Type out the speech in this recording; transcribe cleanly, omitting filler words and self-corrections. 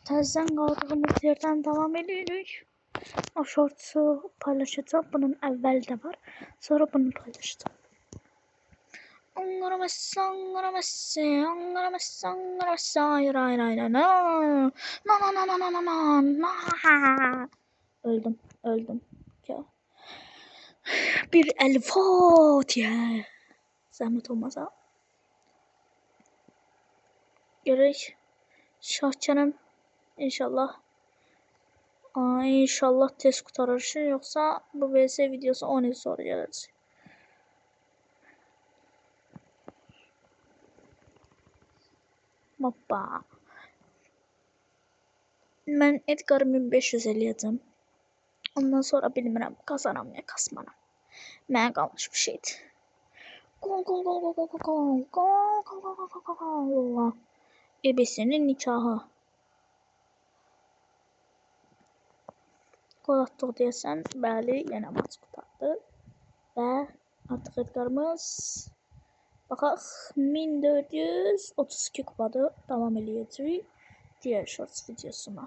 Təzədən qaldığımız yerdən devam edirik. O shortsu paylaşacağım. Bunun evvel de var. Sonra bunu paylaşacağım. Hayır. No. Öldüm. Ya. Bir el Fatiha. Zahmet olmasa. Gerek. Şahçanım. İnşallah. İnşallah tez kurtarır. Yoksa bu VS videosu 10 yıl sonra gelecek. Hoppa. Ben Edgar'ı 1500 eləyəcəm. Ondan sonra bilmirəm kazanam ya kasmanam. Mənə qalmış bir şeydi. Gol. Ebesinin nikahı. Gol atdıq deyəsən, bəli, yenə maç qurtardı. Və artıq Edgar'ımız baxaq 1432 kupada davam eləyəcək diğer shorts videosuna.